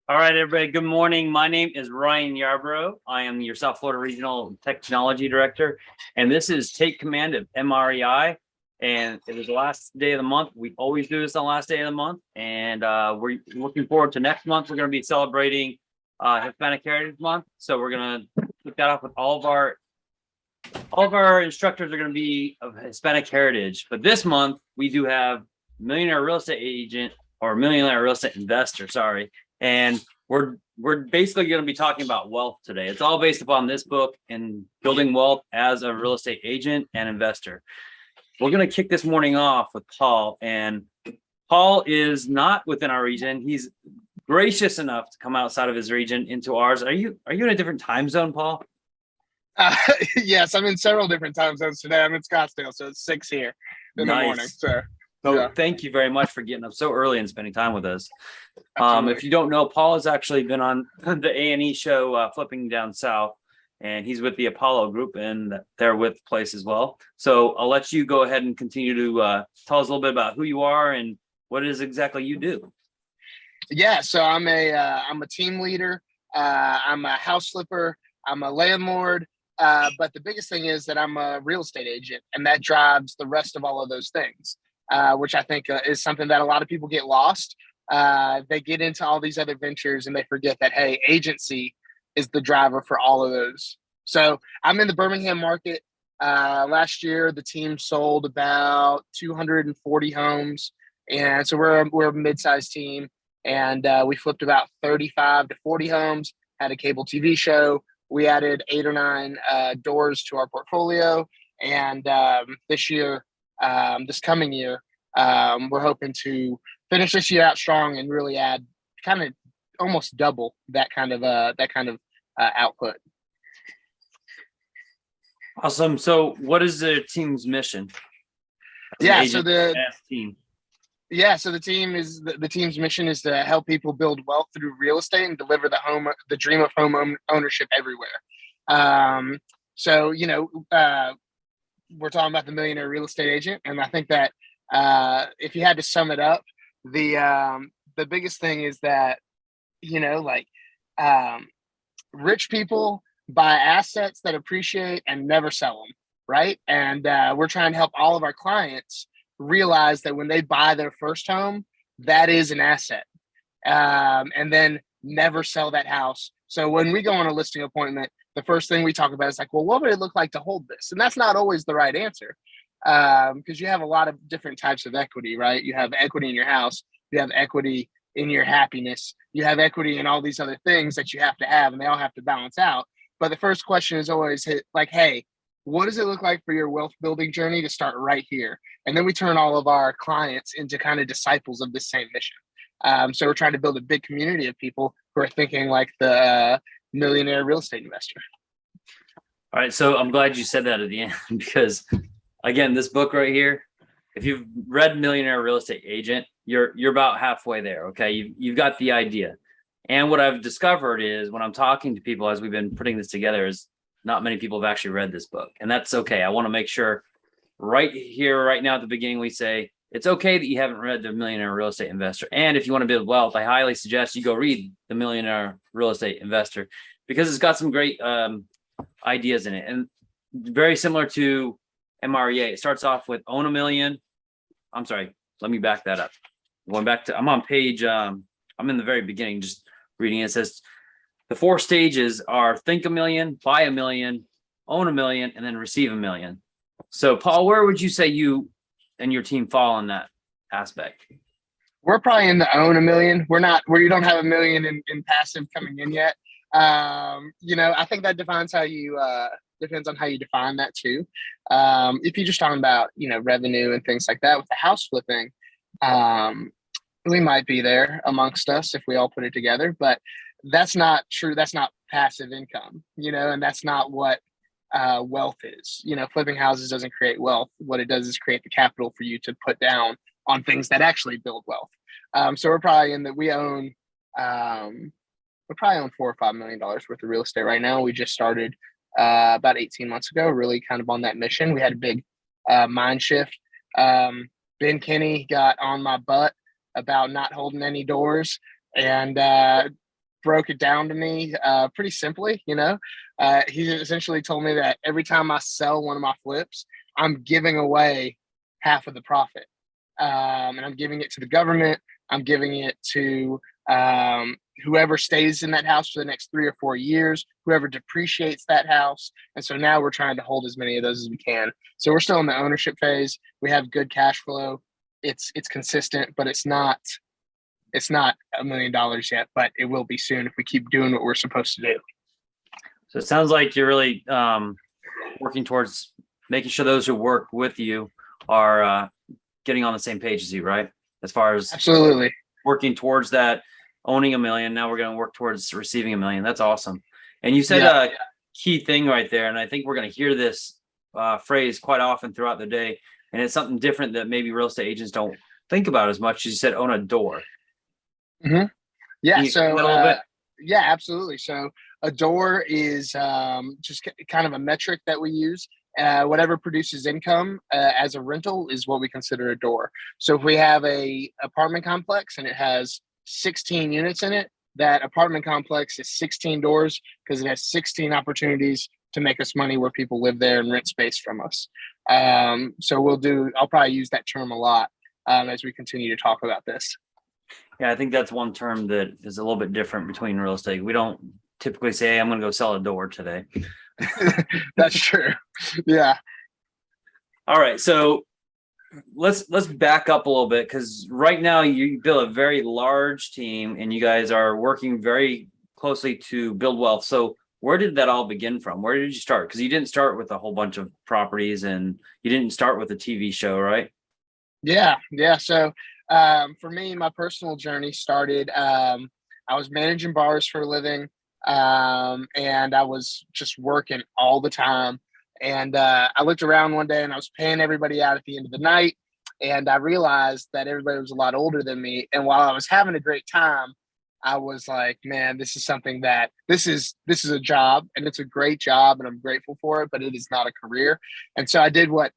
All right, everybody. Good morning. My name is Ryan Yarbrough. I am your South Florida Regional Technology Director, and this is Take Command of MREI. And it is the last day of the month. We always do this on the last day of the month, and we're looking forward to next month. We're going to be celebrating Hispanic Heritage Month, so we're going to kick that off with all of our instructors are going to be of Hispanic heritage. But this month we do have millionaire real estate agent or millionaire real estate investor. Sorry. And we're basically going to be talking about wealth today. It's all based upon this book and building wealth as a real estate agent and investor. We're going to kick this morning off with Paul, and Paul is not within our region. He's gracious enough to come outside of his region into ours. Are you in a different time zone, Paul? Yes, I'm in several different time zones today. I'm in Scottsdale, so it's 6 here in the morning. So thank you very much for getting up so early and spending time with us. Absolutely. If you don't know, Paul has actually been on the A&E show, Flipping Down South, and he's with the Apollo Group, and they're with Place as well. So I'll let you go ahead and continue to tell us a little bit about who you are and what it is exactly you do. Yeah, so I'm a team leader. I'm a house flipper. I'm a landlord. But the biggest thing is that I'm a real estate agent, and that drives the rest of all of those things, which I think is something that a lot of people get lost. They get into all these other ventures and they forget that, hey, agency is the driver for all of those. So I'm in the Birmingham market. Last year, the team sold about 240 homes. And so we're a mid-sized team. And we flipped about 35 to 40 homes, had a cable TV show. We added 8 or 9 doors to our portfolio. And this coming year, we're hoping to finish this year out strong and really add kind of almost double that kind of output. Awesome. So what is the team's mission? Yeah. So the team's mission is to help people build wealth through real estate and deliver the dream of home ownership everywhere. We're talking about the millionaire real estate agent, and I think that if you had to sum it up, the biggest thing is that rich people buy assets that appreciate and never sell them, right? And we're trying to help all of our clients realize that when they buy their first home, that is an asset, and then never sell that house. So when we go on a listing appointment, the first thing we talk about is like, well, what would it look like to hold this? And that's not always the right answer, because you have a lot of different types of equity, right? You have equity in your house, you have equity in your happiness, you have equity in all these other things that you have to have, and they all have to balance out. But the first question is always like, hey, what does it look like for your wealth building journey to start right here? And then we turn all of our clients into kind of disciples of this same mission. So we're trying to build a big community of people who are thinking like the millionaire real estate investor. All right. So I'm glad you said that at the end, because again, this book right here, if you've read Millionaire Real Estate Agent, you're about halfway there. Okay. You've got the idea. And what I've discovered is when I'm talking to people as we've been putting this together is not many people have actually read this book, and that's okay. I want to make sure right here, right now at the beginning, we say it's okay that you haven't read The Millionaire Real Estate Investor. And if you want to build wealth, I highly suggest you go read The Millionaire Real Estate Investor, because it's got some great ideas in it. And very similar to MREA, it starts off with own a million. I'm sorry, let me back that up. Going back to, I'm on page, I'm in the very beginning, just reading it. It says, the 4 stages are think a million, buy a million, own a million, and then receive a million. So, Paul, where would you say you and your team fall on that aspect? We're probably in the own a million. We're not where you don't have a million in passive coming in yet. I think that depends on how you define that too. If you're just talking about, revenue and things like that with the house flipping, we might be there amongst us if we all put it together, but that's not true. That's not passive income, and that's not what wealth is. Flipping houses doesn't create wealth. What it does is create the capital for you to put down on things that actually build wealth. So we're probably we own $4 or $5 million worth of real estate right now. We just started about 18 months ago, really kind of on that mission. We had a big mind shift. Ben Kinney got on my butt about not holding any doors, and broke it down to me pretty simply. He essentially told me that every time I sell one of my flips, I'm giving away half of the profit. And I'm giving it to the government. I'm giving it to whoever stays in that house for the next 3 or 4 years, whoever depreciates that house. And so now we're trying to hold as many of those as we can. So we're still in the ownership phase. We have good cash flow. It's consistent, but it's not $1 million yet, but it will be soon if we keep doing what we're supposed to do. So it sounds like you're really working towards making sure those who work with you are getting on the same page as you, right? As far as absolutely working towards that, owning $1 million. Now we're going to work towards receiving $1 million. That's awesome. And you said a key thing right there, and I think we're going to hear this phrase quite often throughout the day. And it's something different that maybe real estate agents don't think about as much. You said own a door. Mm-hmm. Yeah. So yeah, absolutely. So a door is just kind of a metric that we use. Whatever produces income as a rental is what we consider a door. So if we have a apartment complex and it has 16 units in it, that apartment complex is 16 doors because it has 16 opportunities to make us money where people live there and rent space from us. So I'll probably use that term a lot as we continue to talk about this. Yeah, I think that's one term that is a little bit different between real estate. We don't typically say, hey, I'm going to go sell a door today. That's true. Yeah. All right. So let's back up a little bit, because right now you build a very large team and you guys are working very closely to build wealth. So where did that all begin from? Where did you start? Because you didn't start with a whole bunch of properties and you didn't start with a TV show, right? Yeah. So for me, my personal journey started, I was managing bars for a living, and I was just working all the time. And I looked around one day and I was paying everybody out at the end of the night. And I realized that everybody was a lot older than me. And while I was having a great time, I was like, man, this is something that this is a job, and it's a great job and I'm grateful for it, but it is not a career. And so I did what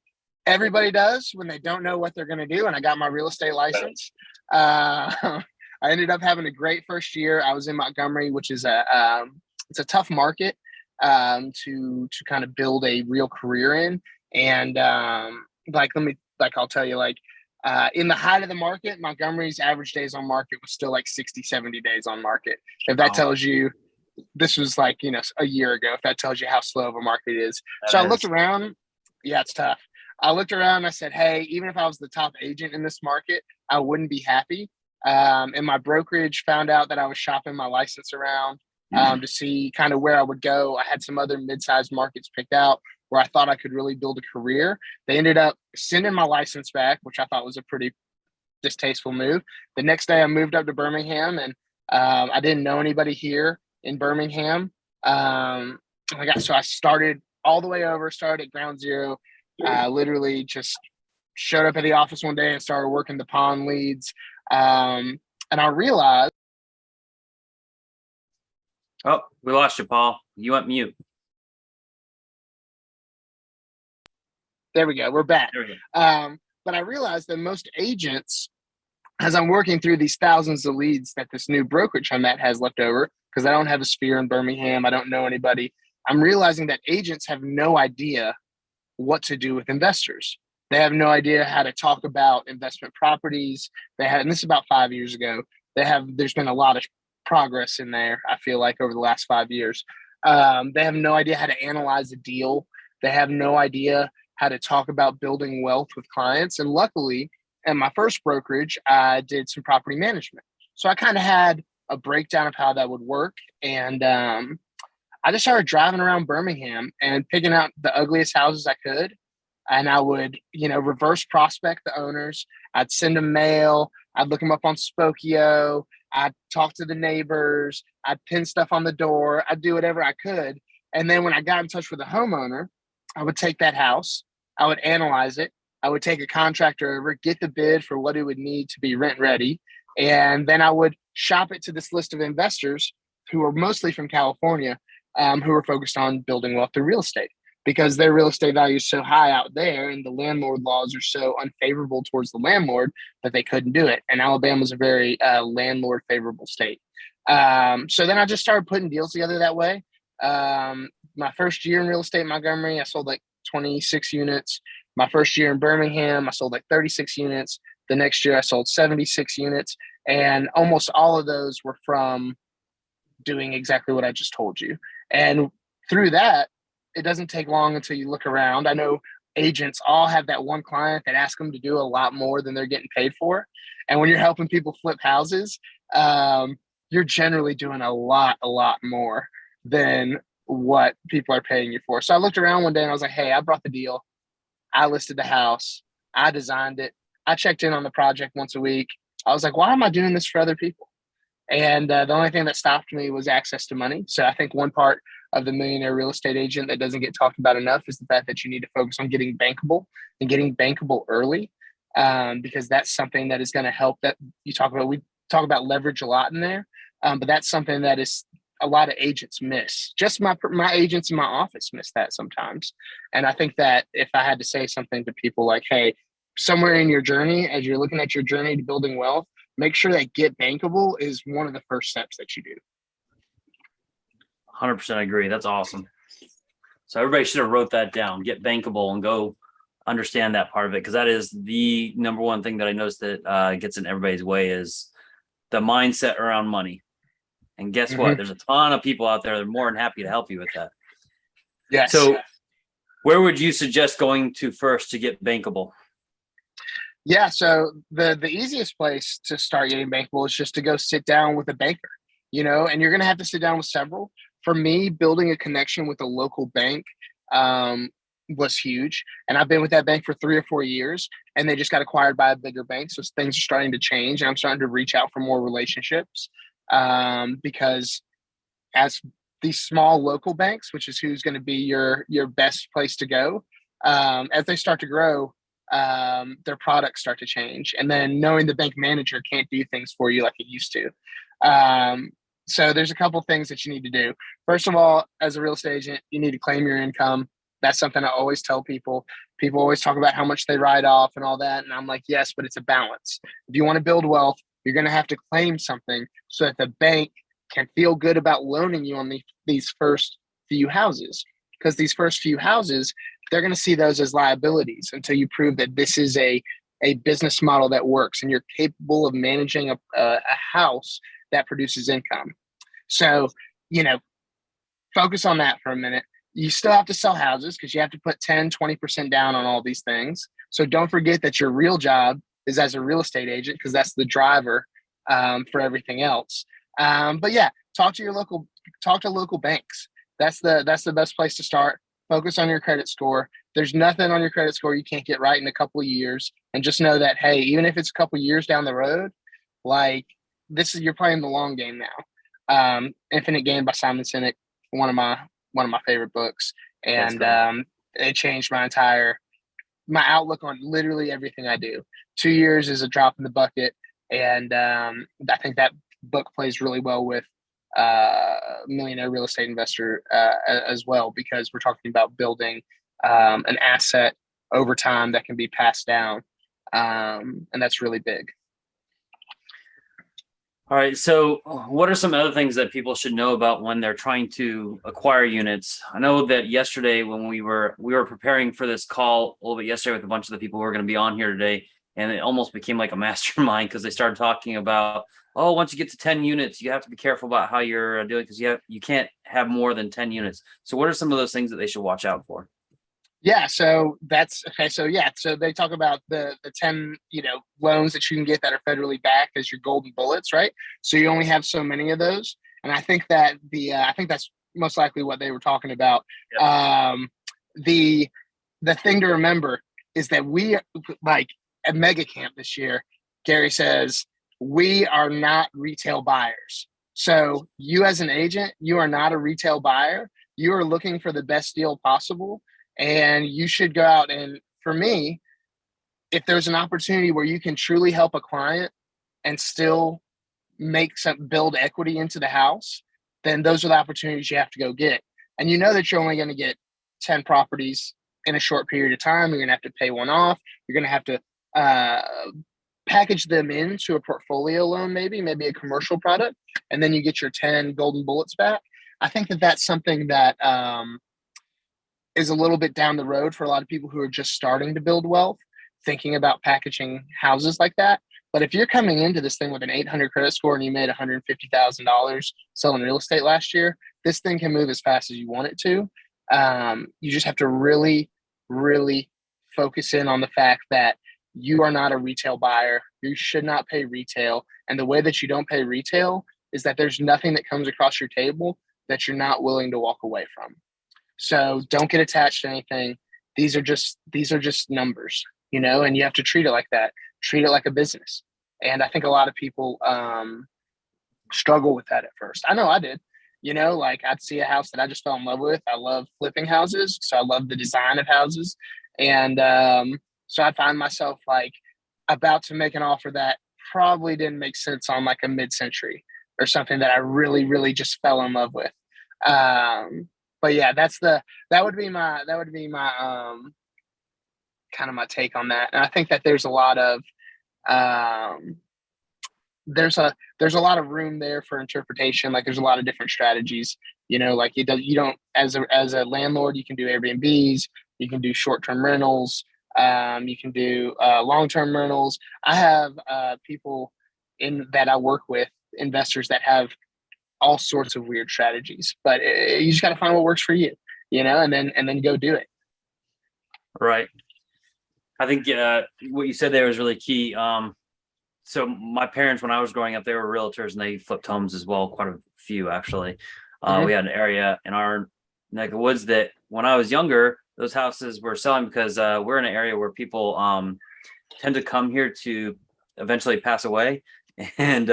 everybody does when they don't know what they're going to do. And I got my real estate license. I ended up having a great first year. I was in Montgomery, which is it's a tough market to kind of build a real career in. And I'll tell you, in the height of the market, Montgomery's average days on market was still like 60, 70 days on market. If that tells you, this was a year ago, if that tells you how slow of a market is. I looked around. Yeah, it's tough. I looked around and I said, hey, even if I was the top agent in this market, I wouldn't be happy. And my brokerage found out that I was shopping my license around to see kind of where I would go. I had some other mid-sized markets picked out where I thought I could really build a career. They ended up sending my license back, which I thought was a pretty distasteful move. The next day I moved up to Birmingham, and I didn't know anybody here in Birmingham. So I started all the way over, started at ground zero. Literally just showed up at the office one day and started working the pawn leads. And I realized. Oh, we lost you, Paul. You went mute. There we go. We're back. There we go. But I realized that most agents, as I'm working through these thousands of leads that this new brokerage I'm at has left over, because I don't have a sphere in Birmingham, I don't know anybody, I'm realizing that agents have no idea what to do with investors. They have no idea how to talk about investment properties. And this is about 5 years ago. There's been a lot of progress in there, I feel like, over the last 5 years. They have no idea how to analyze a deal. They have no idea how to talk about building wealth with clients. And luckily, at my first brokerage, I did some property management. So I kind of had a breakdown of how that would work. And I just started driving around Birmingham and picking out the ugliest houses I could. And I would, reverse prospect the owners. I'd send them mail. I'd look them up on Spokio. I'd talk to the neighbors. I'd pin stuff on the door. I'd do whatever I could. And then when I got in touch with the homeowner, I would take that house. I would analyze it. I would take a contractor over, get the bid for what it would need to be rent ready. And then I would shop it to this list of investors who are mostly from California, who are focused on building wealth through real estate, because their real estate value is so high out there and the landlord laws are so unfavorable towards the landlord that they couldn't do it. And Alabama is a very landlord favorable state. So then I just started putting deals together that way. My first year in real estate in Montgomery, I sold like 26 units. My first year in Birmingham, I sold like 36 units. The next year, I sold 76 units. And almost all of those were from doing exactly what I just told you. And through that, it doesn't take long until you look around. I know agents all have that one client that asks them to do a lot more than they're getting paid for. And when you're helping people flip houses, you're generally doing a lot more than what people are paying you for. So I looked around one day and I was like, hey, I brought the deal. I listed the house. I designed it. I checked in on the project once a week. I was like, why am I doing this for other people? And the only thing that stopped me was access to money. So I think one part of the millionaire real estate agent that doesn't get talked about enough is the fact that you need to focus on getting bankable and getting bankable early, because that's something that is going to help. That you talk about, we talk about leverage a lot in there, but that's something that is a lot of agents miss. Just my agents in my office miss that sometimes. And I think that if I had to say something to people like, hey, somewhere in your journey, as you're looking at your journey to building wealth, make sure that get bankable is one of the first steps that you do. 100% agree. That's awesome. So everybody should have wrote that down, get bankable, and go understand that part of it. Because that is the number one thing that I noticed that gets in everybody's way is the mindset around money. And guess what? There's a ton of people out there that are more than happy to help you with that. Yes. So where would you suggest going to first to get bankable? Yeah, so the easiest place to start getting bankable is just to go sit down with a banker, and you're going to have to sit down with several. For me, building a connection with a local bank was huge. And I've been with that bank for 3 or 4 years, and they just got acquired by a bigger bank. So things are starting to change, and I'm starting to reach out for more relationships because as these small local banks, which is who's going to be your best place to go, as they start to grow, their products start to change. And then knowing the bank manager can't do things for you like it used to. So there's a couple things that you need to do. First of all, as a real estate agent, you need to claim your income. That's something I always tell people. People always talk about how much they write off and all that. And I'm like, yes, but it's a balance. If you want to build wealth, you're going to have to claim something so that the bank can feel good about loaning you on these first few houses. Because these first few houses, they're going to see those as liabilities until you prove that this is a business model that works and you're capable of managing a house that produces income. So, focus on that for a minute. You still have to sell houses because you have to put 10, 20% down on all these things. So don't forget that your real job is as a real estate agent, because that's the driver for everything else. But yeah, talk to local banks. That's the best place to start. Focus on your credit score. There's nothing on your credit score you can't get right in a couple of years. And just know that, hey, even if it's a couple of years down the road, like you're playing the long game now. Infinite Game by Simon Sinek, one of my favorite books. And it changed my outlook on literally everything I do. 2 years is a drop in the bucket. And I think that book plays really well with millionaire real estate investor as well, because we're talking about building an asset over time that can be passed down. And that's really big. All right. So what are some other things that people should know about when they're trying to acquire units? I know that yesterday when we were preparing for this call a little bit yesterday with a bunch of the people who are going to be on here today, and it almost became like a mastermind because they started talking about, once you get to 10 units, you have to be careful about how you're doing because you can't have more than 10 units. So what are some of those things that they should watch out for? Yeah, so that's okay. So so they talk about the 10, loans that you can get that are federally backed as your golden bullets, right? So you only have so many of those, and I think that I think that's most likely what they were talking about. Yep. The thing to remember is that we, like at Mega Camp this year, Gary says we are not retail buyers. So you as an agent, you are not a retail buyer. You are looking for the best deal possible. And you should go out and, for me, if there's an opportunity where you can truly help a client and still build equity into the house, then those are the opportunities you have to go get. And you know that you're only going to get 10 properties in a short period of time. You're going to have to pay one off. You're going to have to package them into a portfolio loan, maybe a commercial product. and then you get your 10 golden bullets back. I think that that's something that is a little bit down the road for a lot of people who are just starting to build wealth, thinking about packaging houses like that. But if you're coming into this thing with an 800 credit score and you made $150,000 selling real estate last year, this thing can move as fast as you want it to. You just have to really, really focus in on the fact that you are not a retail buyer. You should not pay retail. And the way that you don't pay retail is that there's nothing that comes across your table that you're not willing to walk away from. So don't get attached to anything. These are just numbers, and you have to treat it like that. Treat it like a business. And I think a lot of people struggle with that at first. I know I did. Like I'd see a house that I just fell in love with. I love flipping houses, so I love the design of houses. And so I'd find myself like about to make an offer that probably didn't make sense on like a mid-century or something that I really, really just fell in love with. But yeah, that would be my kind of my take on that. And I think that there's a lot of there's a lot of room there for interpretation. Like there's a lot of different strategies, like you don't, as a landlord, you can do Airbnbs, you can do short-term rentals, you can do long-term rentals. I have people that I work with, investors that have all sorts of weird strategies, but you just got to find what works for you, and then go do it. Right. I think what you said there was really key. So my parents, when I was growing up, they were realtors and they flipped homes as well. Quite a few, actually. We had an area in our neck of woods that when I was younger, those houses were selling because we're in an area where people tend to come here to eventually pass away. And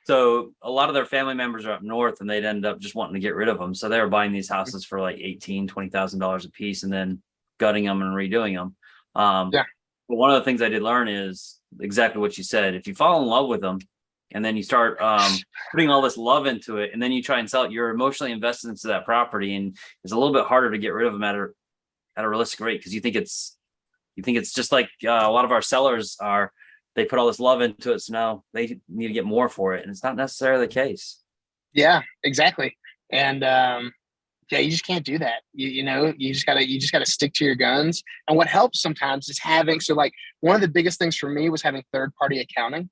so a lot of their family members are up north and they'd end up just wanting to get rid of them. So they were buying these houses for like $18,000, $20,000 a piece and then gutting them and redoing them. But one of the things I did learn is exactly what you said. If you fall in love with them and then you start putting all this love into it and then you try and sell it, you're emotionally invested into that property, and it's a little bit harder to get rid of them at a realistic rate because you think it's just like a lot of our sellers are. They put all this love into it, so now they need to get more for it, and it's not necessarily the case. Yeah, exactly. And yeah, you just can't do that. You just gotta stick to your guns. And what helps sometimes is like one of the biggest things for me was having third-party accounting,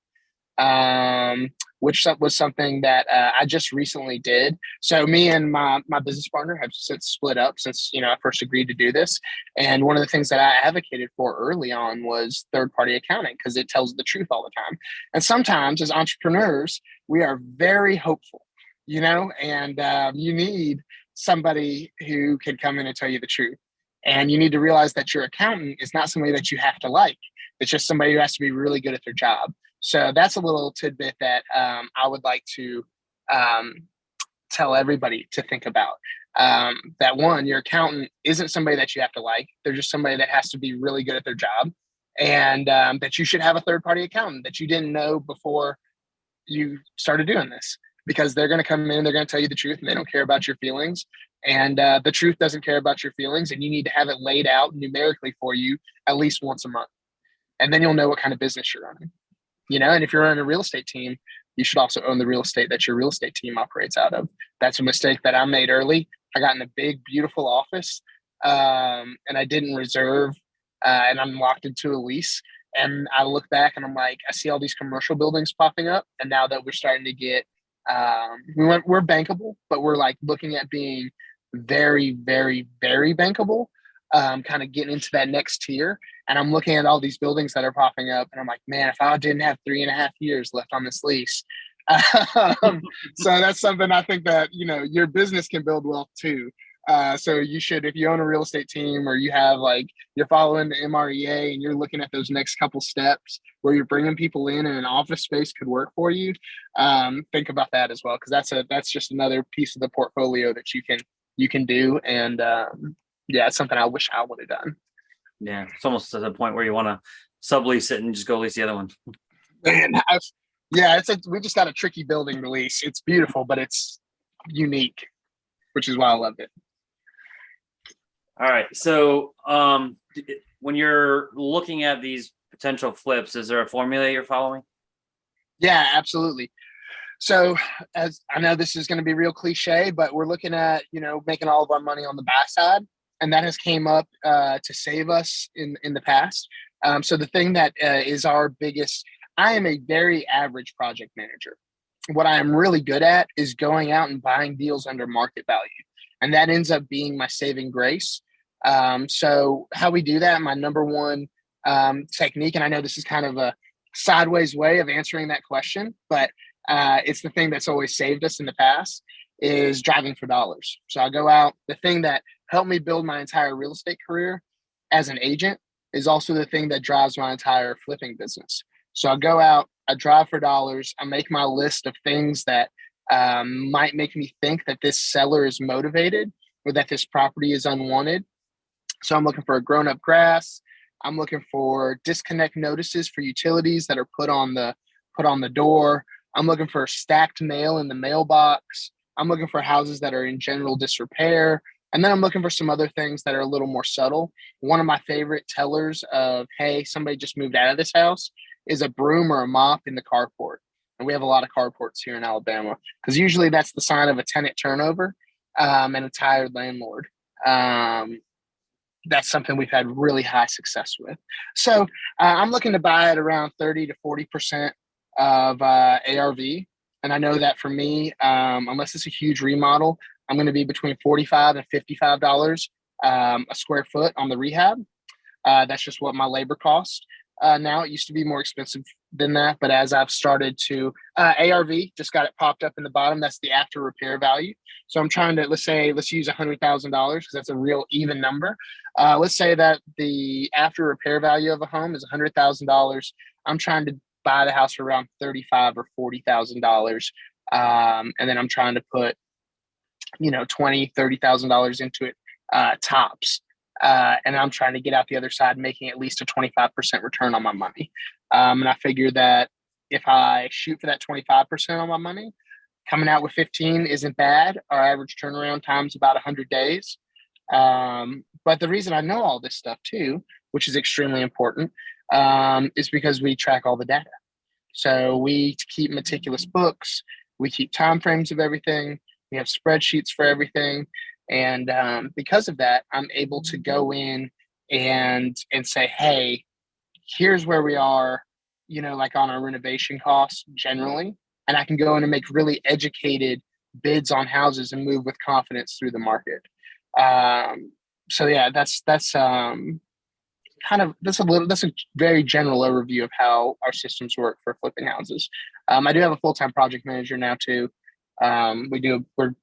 which was something that I just recently did. So me and my business partner have since split up since I first agreed to do this. And one of the things that I advocated for early on was third-party accounting because it tells the truth all the time. And sometimes as entrepreneurs, we are very hopeful, and you need somebody who can come in and tell you the truth. And you need to realize that your accountant is not somebody that you have to like. It's just somebody who has to be really good at their job. So that's a little tidbit that I would like to tell everybody to think about. That one, your accountant isn't somebody that you have to like. They're just somebody that has to be really good at their job. And that you should have a third-party accountant that you didn't know before you started doing this. Because they're going to come in, they're going to tell you the truth, and they don't care about your feelings. And the truth doesn't care about your feelings, and you need to have it laid out numerically for you at least once a month. And then you'll know what kind of business you're running. And if you're running a real estate team, you should also own the real estate that your real estate team operates out of. That's a mistake that I made early. I got in a big, beautiful office, and I didn't reserve, and I'm locked into a lease. And I look back and I'm like, I see all these commercial buildings popping up. And now that we're starting to get we're bankable, but we're like looking at being very, very, very bankable, kind of getting into that next tier. And I'm looking at all these buildings that are popping up and I'm like, man, if I didn't have 3.5 years left on this lease. So that's something I think that, your business can build wealth too. So you should, if you own a real estate team or you have you're following the MREA and you're looking at those next couple steps where you're bringing people in and an office space could work for you, think about that as well. Cause that's just another piece of the portfolio that you can do. And yeah, it's something I wish I would have done. Yeah. It's almost to the point where you want to sublease it and just go lease the other one. Man, we just got a tricky building to lease. It's beautiful, but it's unique, which is why I loved it. All right. So when you're looking at these potential flips, is there a formula you're following? Yeah, absolutely. So as I know this is going to be real cliche, but we're looking at, making all of our money on the buy side. And that has came up to save us in the past. So the thing that is our biggest, I am a very average project manager. What I am really good at is going out and buying deals under market value. And that ends up being my saving grace. So how we do that, my number one technique, and I know this is kind of a sideways way of answering that question, but it's the thing that's always saved us in the past, is driving for dollars. So I go out. The thing that helped me build my entire real estate career as an agent is also the thing that drives my entire flipping business. So I go out, I drive for dollars, I make my list of things that might make me think that this seller is motivated or that this property is unwanted. So I'm looking for a grown-up grass. I'm looking for disconnect notices for utilities that are put on the door. I'm looking for stacked mail in the mailbox. I'm looking for houses that are in general disrepair. And then I'm looking for some other things that are a little more subtle. One of my favorite tellers of, hey, somebody just moved out of this house, is a broom or a mop in the carport. And we have a lot of carports here in Alabama, because usually that's the sign of a tenant turnover and a tired landlord. That's something we've had really high success with. So I'm looking to buy at around 30 to 40% of ARV. And I know that for me, unless it's a huge remodel, I'm going to be between $45 and $55 a square foot on the rehab. That's just what my labor cost. Now it used to be more expensive than that, but as I've started to ARV, just got it popped up in the bottom. That's the after repair value. So I'm trying to, let's use $100,000 because that's a real even number. Let's say that the after repair value of a home is $100,000. I'm trying to buy the house for around $35,000 or $40,000, and then I'm trying to put $20,000, $30,000 into it tops. And I'm trying to get out the other side, making at least a 25% return on my money. And I figure that if I shoot for that 25% on my money, coming out with 15 isn't bad. Our average turnaround time is about 100 days. But the reason I know all this stuff too, which is extremely important, is because we track all the data. So we keep meticulous books. We keep timeframes of everything. We have spreadsheets for everything. And because of that, I'm able to go in and say, hey, here's where we are, like on our renovation costs generally. And I can go in and make really educated bids on houses and move with confidence through the market. So yeah, that's that's a very general overview of how our systems work for flipping houses. I do have a full-time project manager now too. We're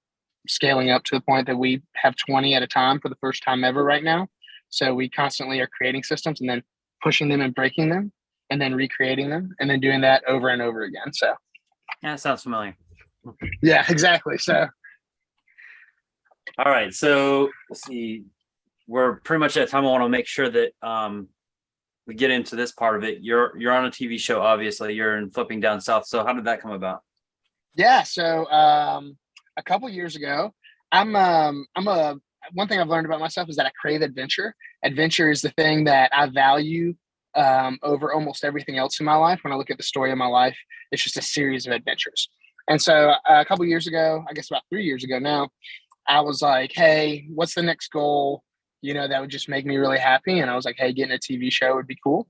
scaling up to the point that we have 20 at a time for the first time ever right now. So we constantly are creating systems and then pushing them and breaking them and then recreating them and then doing that over and over again. So yeah, sounds familiar. Yeah, exactly. So all right, so let's see, we're pretty much at time. I want to make sure that we get into this part of it. You're on a TV show, obviously. You're in Flipping Down South. So how did that come about? Yeah, so a couple years ago, one thing I've learned about myself is that I crave adventure. Adventure is the thing that I value over almost everything else in my life. When I look at the story of my life, it's just a series of adventures. And so a couple years ago, I guess about 3 years ago now, I was like, hey, what's the next goal? That would just make me really happy. And I was like, hey, getting a TV show would be cool.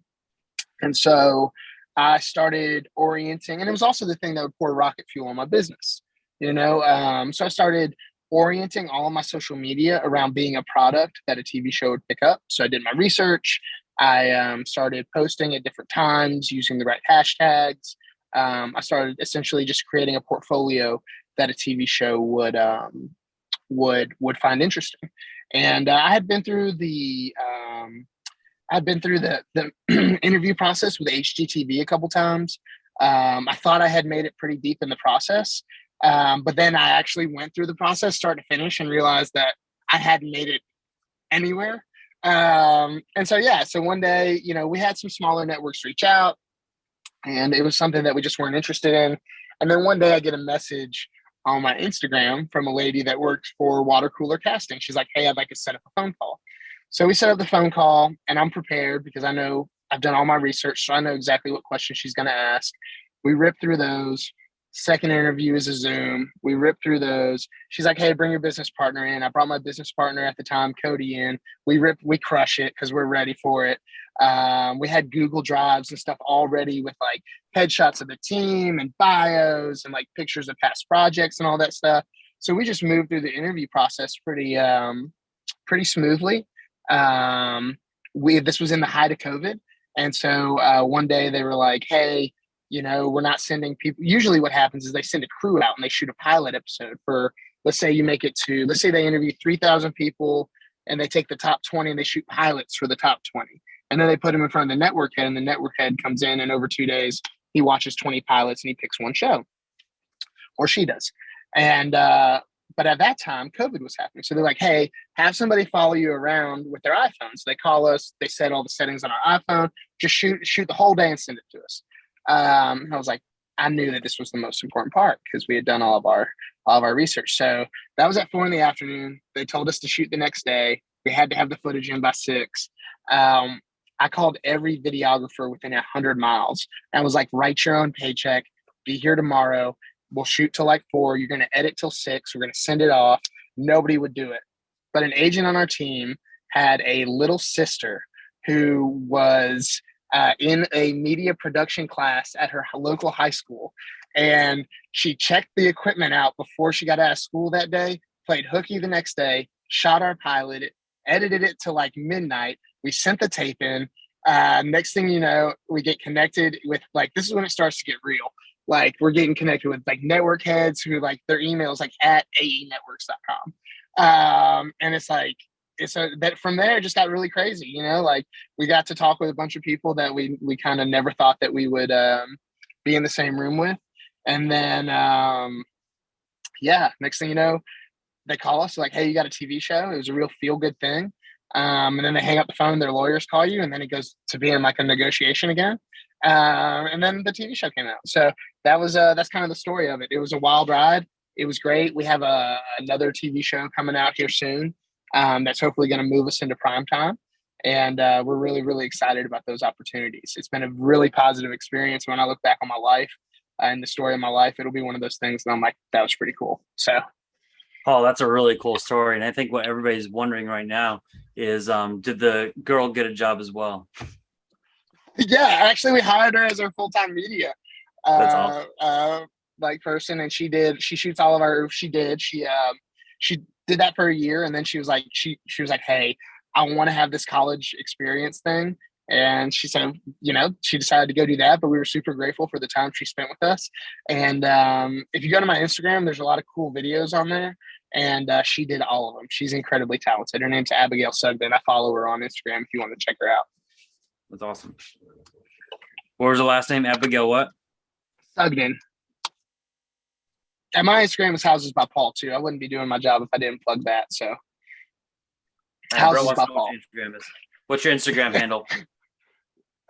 And so I started orienting, and it was also the thing that would pour rocket fuel on my business, So I started orienting all of my social media around being a product that a TV show would pick up. So I did my research. I started posting at different times using the right hashtags. I started essentially just creating a portfolio that a TV show would find interesting. And I had been through the interview process with HGTV a couple times. I thought I had made it pretty deep in the process, but then I actually went through the process, start to finish, and realized that I hadn't made it anywhere. And so one day, we had some smaller networks reach out, and it was something that we just weren't interested in. And then one day I get a message on my Instagram from a lady that works for Water Cooler Casting. She's like, hey, I'd like to set up a phone call. So we set up the phone call, and I'm prepared because I know I've done all my research, so I know exactly what questions she's going to ask. We rip through those. Second interview is a Zoom. We ripped through those. She's like, hey, bring your business partner in. I brought my business partner at the time, Cody, in. We crush it because we're ready for it. We had Google Drives and stuff already with like headshots of the team and bios and like pictures of past projects and all that stuff. So we just moved through the interview process pretty smoothly. This was in the height of COVID. And so one day they were like, hey, we're not sending people. Usually what happens is they send a crew out and they shoot a pilot episode for, let's say they interview 3,000 people and they take the top 20 and they shoot pilots for the top 20. And then they put them in front of the network head, and the network head comes in, and over 2 days, he watches 20 pilots and he picks one show, or she does. And, but at that time, COVID was happening. So they're like, hey, have somebody follow you around with their iPhone. So they call us, they set all the settings on our iPhone, just shoot the whole day and send it to us. I was like, I knew that this was the most important part because we had done all of our research. So that was at 4 p.m. They told us to shoot the next day. We had to have the footage in by 6. I called every videographer within 100 miles. I was like, write your own paycheck, be here tomorrow. We'll shoot till like 4. You're going to edit till 6. We're going to send it off. Nobody would do it. But an agent on our team had a little sister who was in a media production class at her local high school. And she checked the equipment out before she got out of school that day, played hooky the next day, shot our pilot, edited it till like midnight. We sent the tape in. Next thing you know, we get connected with like, this is when it starts to get real. Like we're getting connected with like network heads who like their emails like at aenetworks.com. And it's like, that from there it just got really crazy, like we got to talk with a bunch of people that we kind of never thought that we would be in the same room with. And then, next thing you know, they call us like, hey, you got a TV show. It was a real feel good thing. And then they hang up the phone, their lawyers call you, and then it goes to being like a negotiation again. And then the TV show came out. So that's kind of the story of it. It was a wild ride. It was great. We have another TV show coming out here soon. That's hopefully going to move us into prime time. And we're really, really excited about those opportunities. It's been a really positive experience. When I look back on my life and the story of my life, it'll be one of those things that I'm like, that was pretty cool. So. Oh, that's a really cool story. And I think what everybody's wondering right now is, did the girl get a job as well? Yeah, actually we hired her as our full-time media That's awesome. person. And she shoots all of our, she did that for a year. And then she was like, hey, I want to have this college experience thing. And she said, she decided to go do that, but we were super grateful for the time she spent with us. And if you go to my Instagram, there's a lot of cool videos on there. And she did all of them. She's incredibly talented. Her name's Abigail Sugden. I follow her on Instagram if you want to check her out. That's awesome. What was the last name? Abigail what? Sugden. And my Instagram is Houses by Paul too. I wouldn't be doing my job if I didn't plug that. So Houses by Paul. What's your Instagram handle?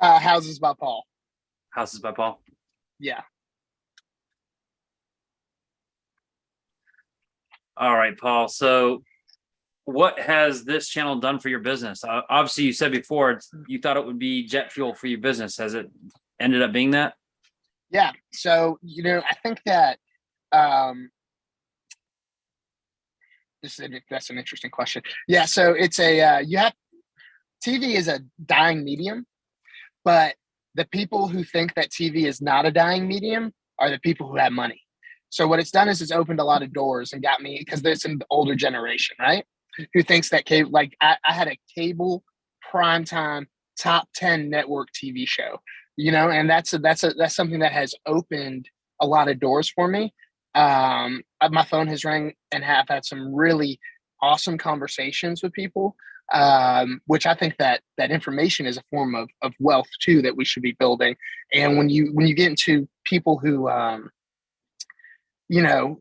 Houses by Paul. Houses by Paul. Yeah. All right, Paul. So what has this channel done for your business? Obviously, you said before you thought it would be jet fuel for your business. Has it ended up being that? Yeah. So, I think that that's an interesting question. Yeah. So it's TV is a dying medium, but the people who think that TV is not a dying medium are the people who have money. So what it's done is it's opened a lot of doors and got me, because there's an older generation, right? Who thinks that I had a cable primetime top 10 network TV show, and that's something that has opened a lot of doors for me. My phone has rang and have had some really awesome conversations with people, which I think that information is a form of wealth too, that we should be building. And when you get into people who,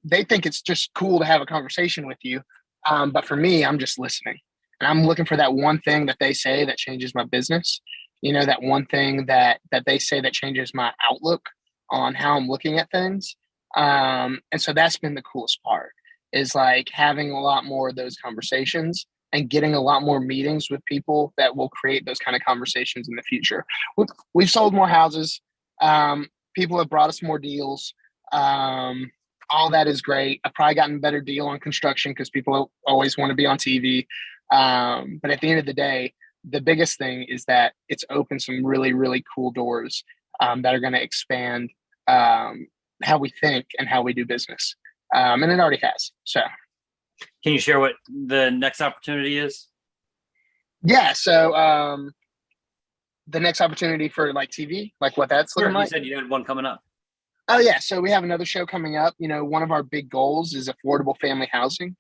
they think it's just cool to have a conversation with you. But for me, I'm just listening, and I'm looking for that one thing that they say that changes my business. That one thing that they say that changes my outlook on how I'm looking at things. And so that's been the coolest part, is like having a lot more of those conversations and getting a lot more meetings with people that will create those kind of conversations in the future. We've sold more houses. People have brought us more deals. All that is great. I've probably gotten a better deal on construction because people always want to be on TV. But at the end of the day, the biggest thing is that it's opened some really, really cool doors that are going to expand how we think and how we do business. And it already has. So, Can you share what the next opportunity is? yeah. So, the next opportunity for like TV, like what that's looking Sure, you like. said you had one coming up. Oh yeah, so we have another show coming up. You know, one of our big goals is affordable family housing,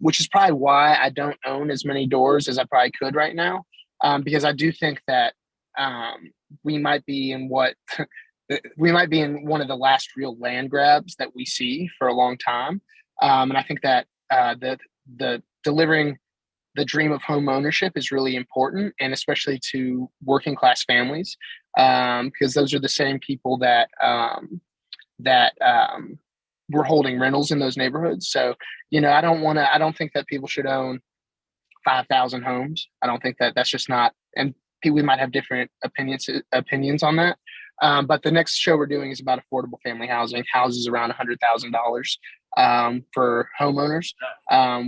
which is probably why I don't own as many doors as I probably could right now, because I do think that we might be in what we might be in one of the last real land grabs that we see for a long time, and I think that the delivering the dream of home ownership is really important, and especially to working class families, because those are the same people that were holding rentals in those neighborhoods. So, you know, I don't think that people should own 5,000 homes. I don't think that that's just not, and we might have different opinions on that. But the next show we're doing is about affordable family housing, houses around $100,000 for homeowners,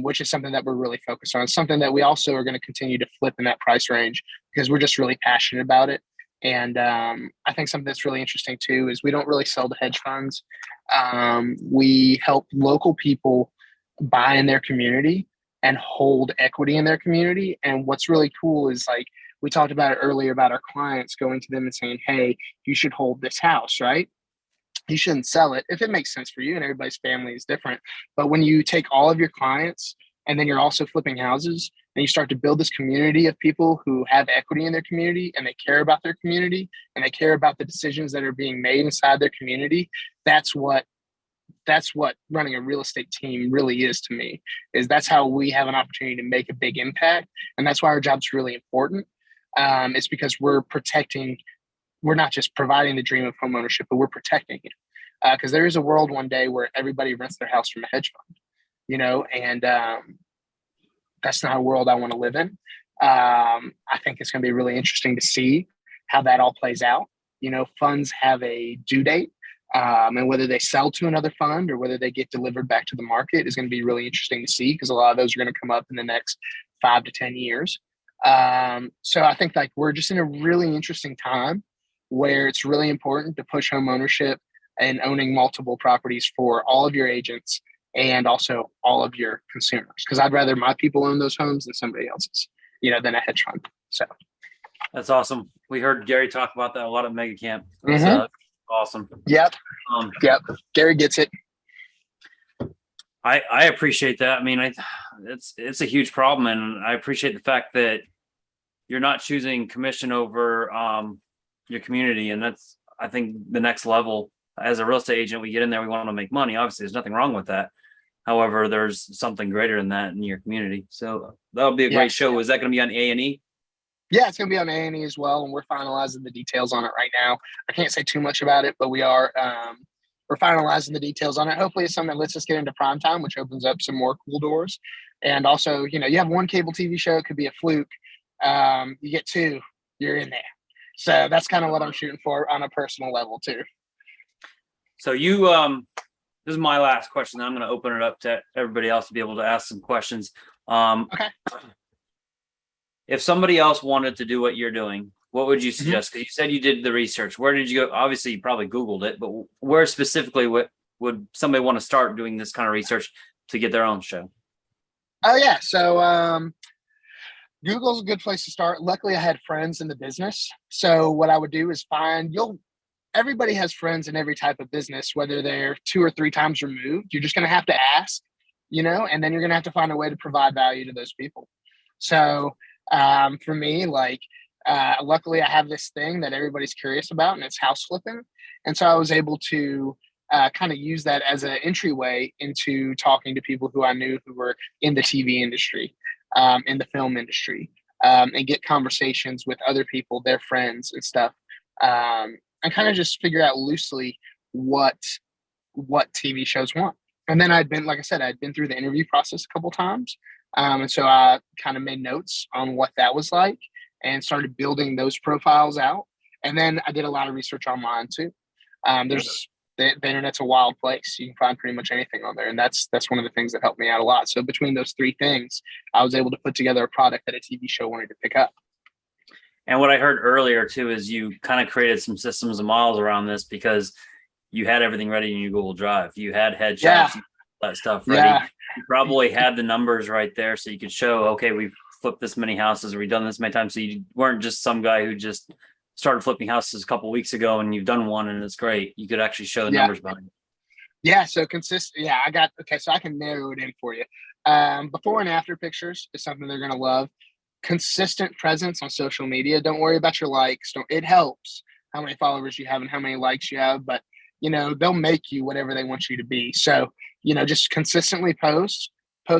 which is something that we're really focused on. It's something that we also are going to continue to flip in that price range because we're just really passionate about it. And I think something that's really interesting too is we don't really sell to hedge funds. We help local people buy in their community and hold equity in their community. And what's really cool is like we talked about it earlier about our clients going to them and saying, hey, you should hold this house, right? You shouldn't sell it if it makes sense for you, and everybody's family is different. But when you take all of your clients and then you're also flipping houses and you start to build this community of people who have equity in their community and they care about their community and they care about the decisions that are being made inside their community, that's what running a real estate team really is to me. Is that's how we have an opportunity to make a big impact, and that's why our job's really important. It's because we're not just providing the dream of homeownership, but we're protecting it. Because there is a world one day where everybody rents their house from a hedge fund, you know, and that's not a world I want to live in. I think it's going to be really interesting to see how that all plays out. You know, funds have a due date, and whether they sell to another fund or whether they get delivered back to the market is going to be really interesting to see because a lot of those are going to come up in the next 5 to 10 years. So I think like we're just in a really interesting time where it's really important to push home ownership and owning multiple properties for all of your agents and also all of your consumers. Because I'd rather my people own those homes than somebody else's, you know, than a hedge fund. So That's awesome. We heard Gary talk about that a lot at Mega Camp. It's awesome. Yep. Gary gets it. I appreciate that. I mean, it's a huge problem, and I appreciate the fact that you're not choosing commission over your community, and that's I think the next level. As a real estate agent, we get in there, we want to make money. Obviously, there's nothing wrong with that. However, there's something greater than that in your community. So that'll be a great show. Is that going to be on A&E? Yeah, it's going to be on A&E as well, and we're finalizing the details on it right now. I can't say too much about it, but we are. We're finalizing the details on it. Hopefully, it's something that lets us get into prime time, which opens up some more cool doors. And also, you know, you have one cable TV show, it could be a fluke. You get two, you're in there. So that's kind of what I'm shooting for on a personal level too. So you, this is my last question. I'm going to open it up to everybody else to be able to ask some questions. Okay. If somebody else wanted to do what you're doing, what would you suggest? Because you said you did the research. Where did you go? Obviously, you probably Googled it, but where specifically would somebody want to start doing this kind of research to get their own show? Oh yeah. So Google's a good place to start. Luckily, I had friends in the business. So what I would do is everybody has friends in every type of business, whether they're 2 or 3 times removed. You're just going to have to ask, you know, and then you're going to have to find a way to provide value to those people. So for me, like, luckily I have this thing that everybody's curious about, and it's house flipping. And so I was able to kind of use that as an entryway into talking to people who I knew who were in the TV industry, in the film industry, and get conversations with other people, their friends and stuff. And kind of just figure out loosely what TV shows want. And then I'd been through the interview process a couple times. And so I kind of made notes on what that was like and started building those profiles out. And then I did a lot of research online too. There's the internet's a wild place. You can find pretty much anything on there. And that's one of the things that helped me out a lot. So between those three things, I was able to put together a product that a TV show wanted to pick up. And what I heard earlier too is you kind of created some systems and models around this because you had everything ready in your Google Drive. You had headshots, that stuff ready. Yeah. You probably had the numbers right there so you could show, okay, we've flipped this many houses, we've done this many times. So you weren't just some guy who just started flipping houses a couple of weeks ago and you've done one and it's great. You could actually show the numbers behind it. Yeah. So consistent. Yeah, so I can narrow it in for you. Before and after pictures is something they're going to love. Consistent presence on social media. Don't worry about your likes. It helps how many followers you have and how many likes you have, but they'll make you whatever they want you to be. So, just consistently post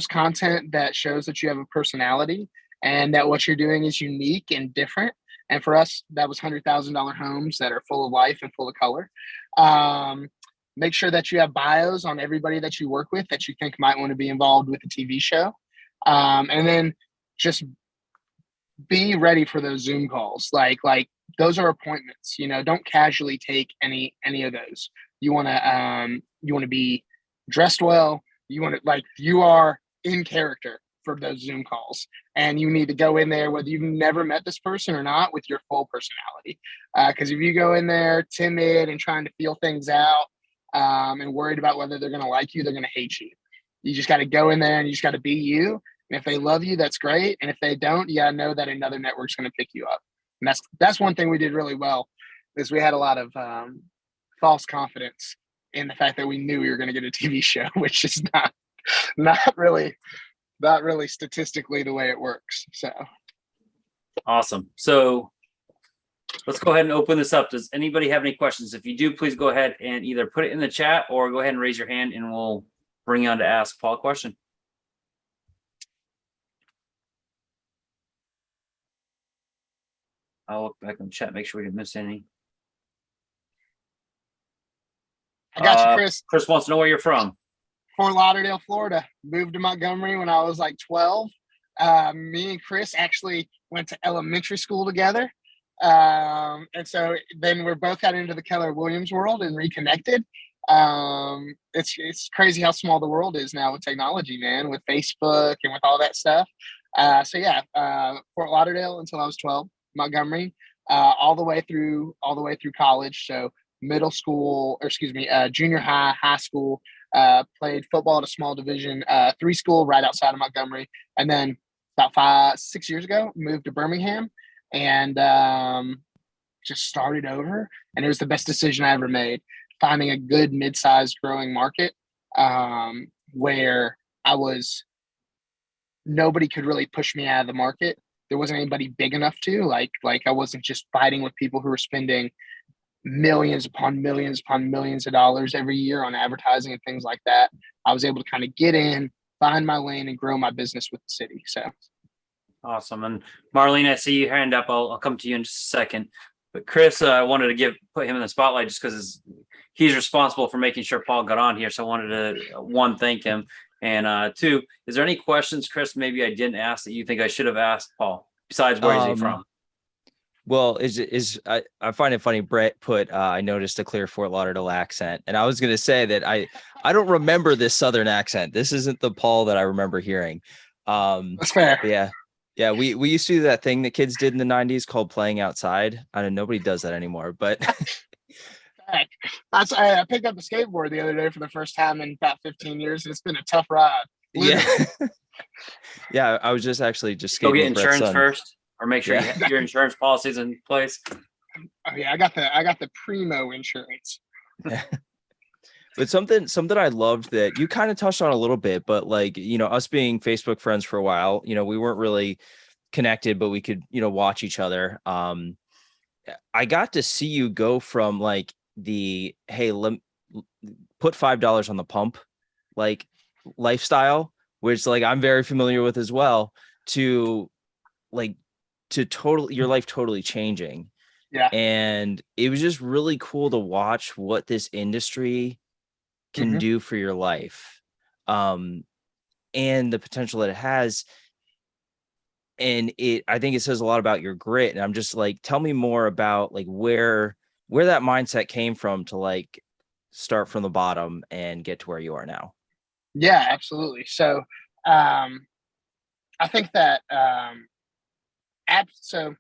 content that shows that you have a personality and that what you're doing is unique and different. And for us, that was $100,000 homes that are full of life and full of color. Make sure that you have bios on everybody that you work with that you think might want to be involved with a TV show. And then just be ready for those Zoom calls. Like those are appointments. Don't casually take any of those. You want to be dressed well. You want to you are in character for those Zoom calls, and you need to go in there whether you've never met this person or not with your full personality. Because if you go in there timid and trying to feel things out and worried about whether they're going to like you, they're going to hate you. You just got to go in there and you just got to be you. And if they love you, that's great. And if they don't, you got to know that another network's going to pick you up. And that's one thing we did really well is we had a lot of false confidence in the fact that we knew we were going to get a TV show, which is not really statistically the way it works. So awesome. So let's go ahead and open this up. Does anybody have any questions? If you do, please go ahead and either put it in the chat or go ahead and raise your hand and we'll bring you on to ask Paul a question. I'll look back in the chat, make sure we didn't miss any. I got you, Chris. Chris wants to know where you're from. Fort Lauderdale, Florida. Moved to Montgomery when I was like 12. Me and Chris actually went to elementary school together. And so then we're both got into the Keller Williams world and reconnected. It's crazy how small the world is now with technology, man, with Facebook and with all that stuff. Fort Lauderdale until I was 12. Montgomery, all the way through college. So middle school, junior high school, played football at a small division 3 school right outside of Montgomery. And then about 6 years ago, moved to Birmingham and just started over. And it was the best decision I ever made, finding a good mid-sized growing market where nobody could really push me out of the market. There wasn't anybody big enough to like I wasn't just fighting with people who were spending millions upon millions upon millions of dollars every year on advertising and things like that. I was able to kind of get in, find my lane and grow my business with the city. So awesome. And Marlene, I see you hand up. I'll come to you in just a second. But Chris, I wanted to put him in the spotlight just because he's responsible for making sure Paul got on here. So I wanted to, one, thank him. And two, is there any questions, Chris, maybe I didn't ask that you think I should have asked Paul, besides where is he from? Well, I find it funny. Brett put, I noticed a clear Fort Lauderdale accent. And I was going to say that I don't remember this Southern accent. This isn't the Paul that I remember hearing. That's fair. Yeah. Yeah. We used to do that thing that kids did in the 90s called playing outside. I don't know. Nobody does that anymore, but I picked up a skateboard the other day for the first time in about 15 years. And it's been a tough ride. Yeah. Yeah. I was just skating. Go get insurance first, or make sure you have your insurance policies in place. Oh yeah. I got the primo insurance. Yeah. But something I loved that you kind of touched on a little bit, but us being Facebook friends for a while, we weren't really connected, but we could, watch each other. I got to see you go from hey, put $5 on the pump, lifestyle, which I'm very familiar with as well, to your life totally changing. Yeah. And it was just really cool to watch what this industry can do for your life, and the potential that it has. And I think it says a lot about your grit. And I'm just tell me more about where that mindset came from to start from the bottom and get to where you are now? Yeah, absolutely. So I think that so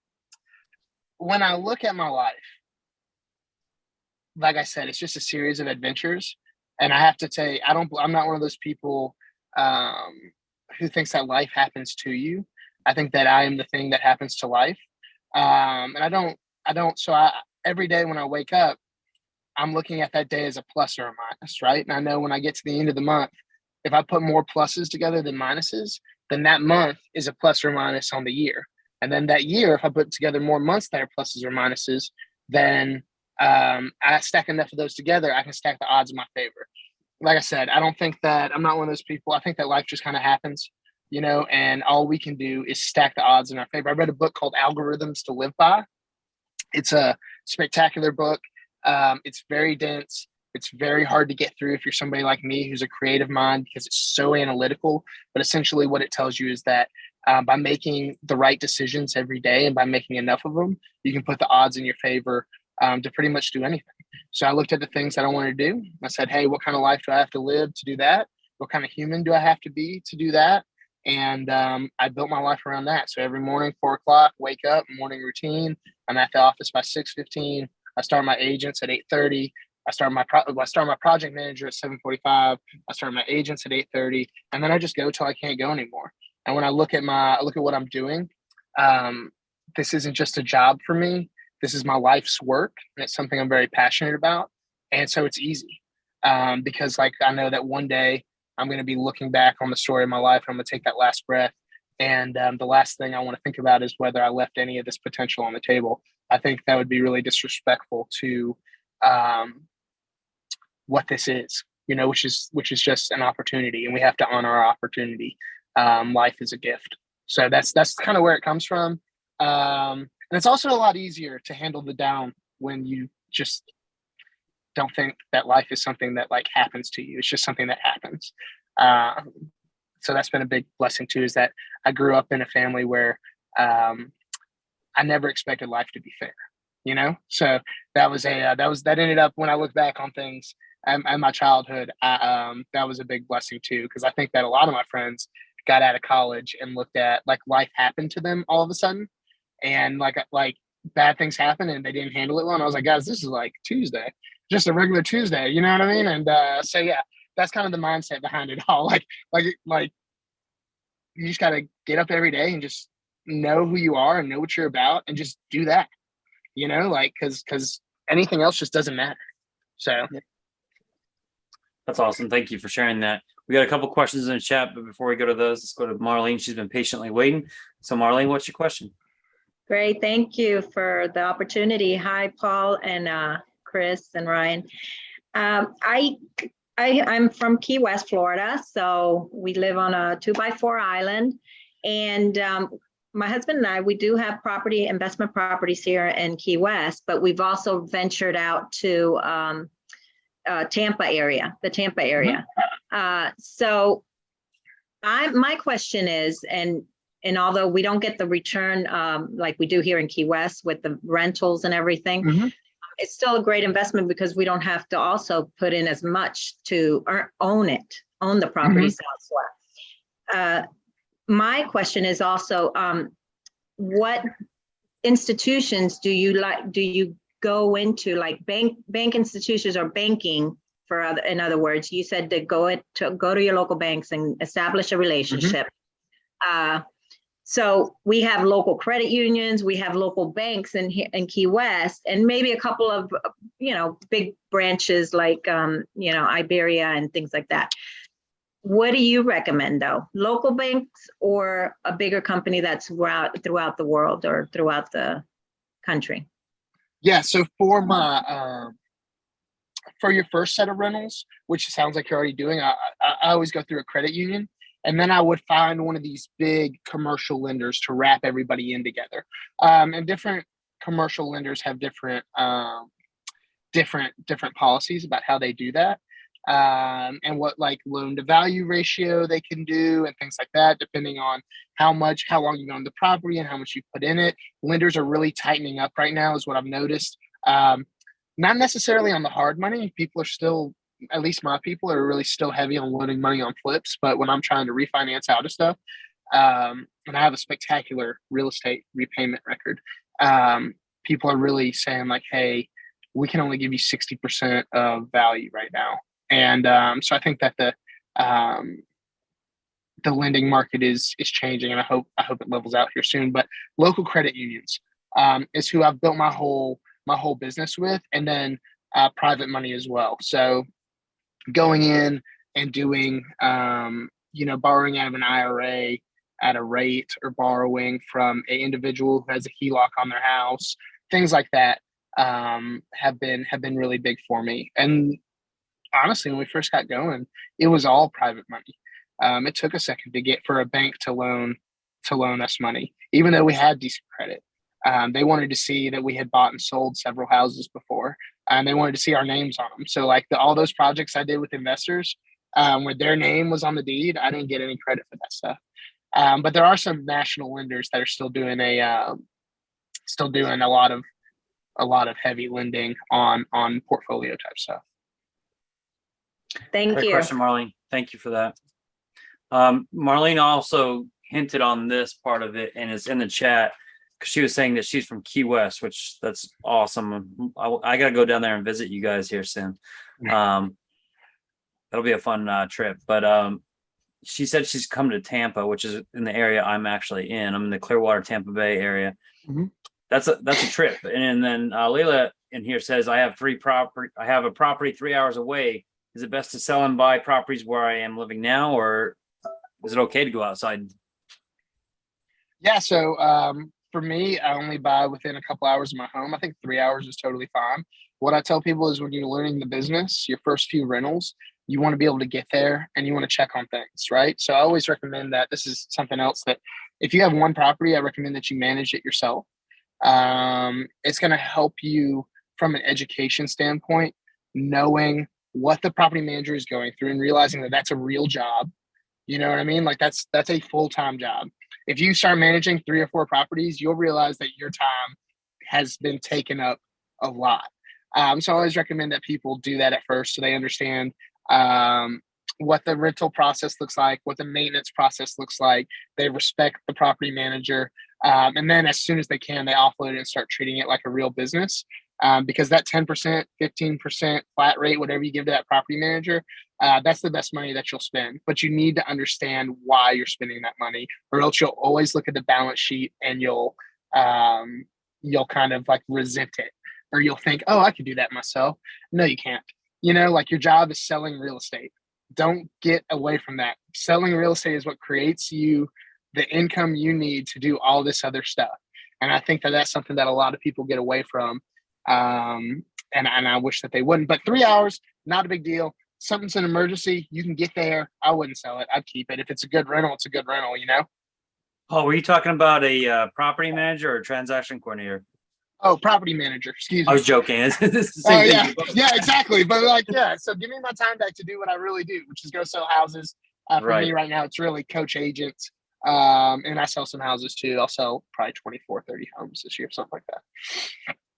when I look at my life, like I said, it's just a series of adventures. And I have to say, I'm not one of those people um, who thinks that life happens to you. I think that I am the thing that happens to life. And every day when I wake up, I'm looking at that day as a plus or a minus, right? And I know when I get to the end of the month, if I put more pluses together than minuses, then that month is a plus or minus on the year. And then that year, if I put together more months that are pluses or minuses, then I stack enough of those together, I can stack the odds in my favor. Like I said, I don't think that I'm not one of those people. I think that life just kind of happens, and all we can do is stack the odds in our favor. I read a book called Algorithms to Live By. It's a spectacular book. It's very dense. It's very hard to get through if you're somebody like me who's a creative mind, because it's so analytical. But essentially what it tells you is that by making the right decisions every day and by making enough of them, you can put the odds in your favor to pretty much do anything. So I looked at the things that I wanted to do. I said, hey, what kind of life do I have to live to do that? What kind of human do I have to be to do that? And I built my life around that. So every morning, 4 o'clock, wake up, morning routine. I'm at the office by 6:15. I start my agents at 8:30. I start my project manager at 7:45. I start my agents at 8:30, and then I just go till I can't go anymore. And when I look at what I'm doing, this isn't just a job for me. This is my life's work, and it's something I'm very passionate about. And so it's easy because, like, I know that one day I'm going to be looking back on the story of my life. And I'm going to take that last breath, and the last thing I want to think about is whether I left any of this potential on the table. I think that would be really disrespectful to what this is, which is just an opportunity, and we have to honor our opportunity. Life is a gift. So that's kind of where it comes from. And it's also a lot easier to handle the down when you just don't think that life is something that like happens to you. It's just something that happens. So that's been a big blessing too, is that I grew up in a family where I never expected life to be fair, So that ended up, when I look back on things and my childhood, that was a big blessing too, because I think that a lot of my friends got out of college and looked at like life happened to them all of a sudden, and like bad things happen and they didn't handle it well. And I was like, guys, this is like Tuesday, just a regular Tuesday, you know what I mean? And so yeah, that's kind of the mindset behind it all. Like you just got to get up every day and just know who you are and know what you're about and just do that, because anything else just doesn't matter. So that's awesome. Thank you for sharing that. We got a couple questions in the chat, but before we go to those, let's go to Marlene. She's been patiently waiting. So Marlene, what's your question? Great. Thank you for the opportunity. Hi, Paul and Chris and Ryan. I'm from Key West, Florida. So we live on a 2x4 island. And my husband and I, we do have investment properties here in Key West, but we've also ventured out to the Tampa area. So my question is, and although we don't get the return like we do here in Key West with the rentals and everything, it's still a great investment because we don't have to also put in as much to own the properties elsewhere. My question is also, what institutions do you go into, like bank institutions or banking in other words? You said to go to your local banks and establish a relationship. So we have local credit unions, we have local banks in Key West, and maybe a couple of, big branches like, Iberia and things like that. What do you recommend though? Local banks or a bigger company that's throughout the world or throughout the country? Yeah. So for for your first set of rentals, which sounds like you're already doing, I always go through a credit union. And then I would find one of these big commercial lenders to wrap everybody in together. And different commercial lenders have different policies about how they do that, and what like loan to value ratio they can do and things like that, depending on how long you own the property and how much you put in it. Lenders are really tightening up right now, is what I've noticed. not necessarily on the hard money. People are still, at least my people are really still heavy on loaning money on flips. But when I'm trying to refinance out of stuff, and I have a spectacular real estate repayment record, people are really saying like, hey, we can only give you 60% of value right now. And so I think that the lending market is changing, and I hope it levels out here soon. But local credit unions is who I've built my whole business with, and then private money as well. So going in and doing borrowing out of an IRA at a rate, or borrowing from an individual who has a HELOC on their house, things like that have been really big for me. And honestly, when we first got going, it was all private money. It took a second to get for a bank to loan us money, even though we had decent credit. They wanted to see that we had bought and sold several houses before, and they wanted to see our names on them. So like all those projects I did with investors, where their name was on the deed, I didn't get any credit for that stuff. But there are some national lenders that are still doing a lot of heavy lending on portfolio type stuff. Thank Great you. question, Marlene. Thank you for that. Marlene also hinted on this part of it, and it's in the chat, because she was saying that she's from Key West, which that's awesome. I got to go down there and visit you guys here soon. That'll be a fun trip. But she said she's come to Tampa, which is in the area I'm actually in. I'm in the Clearwater, Tampa Bay area. Mm-hmm. That's a trip. And then Leila in here says, I have a property 3 hours away. Is it best to sell and buy properties where I am living now, or is it okay to go outside? Yeah. So for me, I only buy within a couple hours of my home. I think 3 hours is totally fine. What I tell people is, when you're learning the business, your first few rentals, you want to be able to get there and you want to check on things, right? So I always recommend that. This is something else that if you have one property, I recommend that you manage it yourself. It's going to help you from an education standpoint, knowing what the property manager is going through and realizing that that's a real job. You know what I mean? Like that's a full-time job. If you start managing 3 or 4 properties, you'll realize that your time has been taken up a lot. So I always recommend that people do that at first, so they understand what the rental process looks like, what the maintenance process looks like. They respect the property manager. And then as soon as they can, they offload it and start treating it like a real business. Because that 10%, 15% flat rate, whatever you give to that property manager, that's the best money that you'll spend. But you need to understand why you're spending that money, or else you'll always look at the balance sheet and you'll kind of like resent it, or you'll think, oh, I could do that myself. No, you can't. Like your job is selling real estate. Don't get away from that. Selling real estate is what creates you the income you need to do all this other stuff. And I think that that's something that a lot of people get away from. And I wish that they wouldn't. But 3 hours, not a big deal. Something's an emergency, you can get there. I wouldn't sell it. I'd keep it. If it's a good rental, it's a good rental, Oh, were you talking about a property manager or a transaction coordinator? Oh, property manager. Excuse me. I was joking. It's the same thing. Yeah, exactly. But so give me my time back to do what I really do, which is go sell houses. For me right now, it's really coach agents. And I sell some houses too. I'll sell probably 24, 30 homes this year, something like that.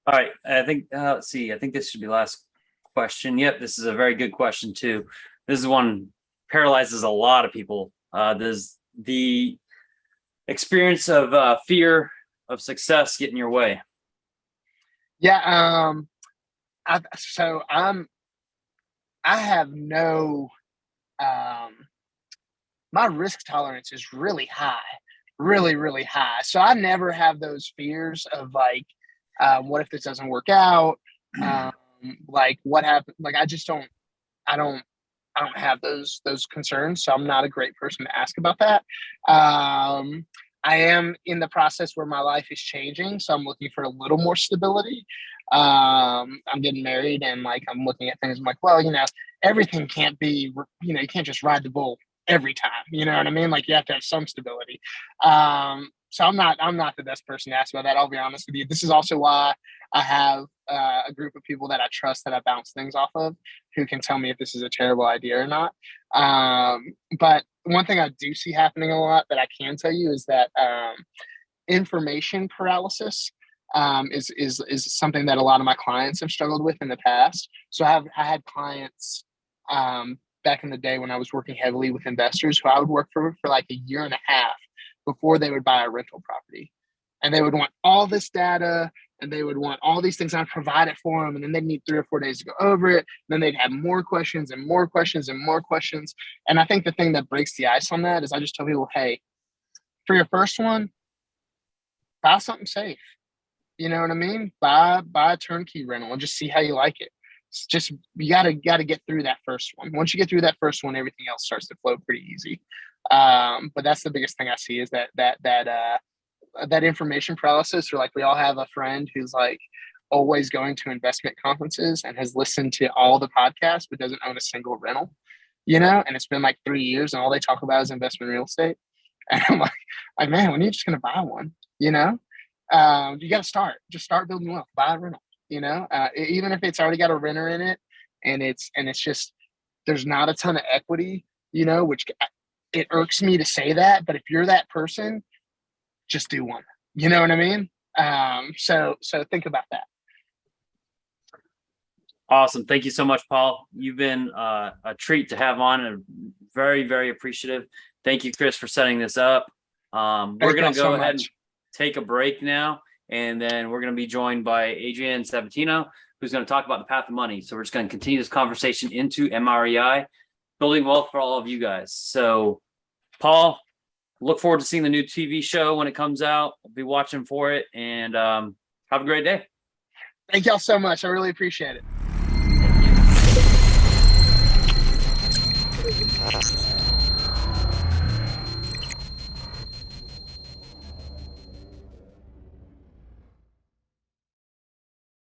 All right. I think, let's see. I think this should be last question. Yep. This is a very good question too. This is one paralyzes a lot of people. Does the experience of fear of success get in your way? Yeah. I have no, my risk tolerance is really high, really, really high. So I never have those fears of like, what if this doesn't work out? Like what happened? Like, I don't have those concerns. So I'm not a great person to ask about that. I am in the process where my life is changing. So I'm looking for a little more stability. I'm getting married and like, I'm looking at things. I'm like, well, everything can't be, you can't just ride the bull every time. You know what I mean? Like you have to have some stability. So I'm not the best person to ask about that. I'll be honest with you. This is also why I have a group of people that I trust, that I bounce things off of, who can tell me if this is a terrible idea or not. But one thing I do see happening a lot that I can tell you is that information paralysis. is something that a lot of my clients have struggled with in the past. So I had clients back in the day when I was working heavily with investors who I would work for like a year and a half before they would buy a rental property. And they would want all this data and they would want all these things. I'd provide it for them. And then they'd need 3 or 4 days to go over it. And then they'd have more questions and more questions and more questions. And I think the thing that breaks the ice on that is I just tell people, hey, for your first one, buy something safe. You know what I mean? Buy a turnkey rental and just see how you like it. It's just, you gotta get through that first one. Once you get through that first one, everything else starts to flow pretty easy. But that's the biggest thing I see is that information paralysis, or like we all have a friend who's like always going to investment conferences and has listened to all the podcasts, but doesn't own a single rental, you know, and it's been like 3 years and all they talk about is investment real estate. And I'm like, man, when are you just going to buy one, you know? You got to just start building wealth, buy a rental, you know, even if it's already got a renter in it and it's just, there's not a ton of equity, you know, which it irks me to say that, but if you're that person, just do one, you know what I mean? So think about that. Awesome. Thank you so much, Paul. You've been a treat to have on and very, very appreciative. Thank you, Chris, for setting this up. We're going to go ahead and take a break now, and then we're going to be joined by Adrian Sabatino, who's going to talk about the path of money. So we're just going to continue this conversation into MREI, building wealth for all of you guys. So, Paul, look forward to seeing the new TV show when it comes out. I'll be watching for it, and have a great day. Thank y'all so much. I really appreciate it. Thank you.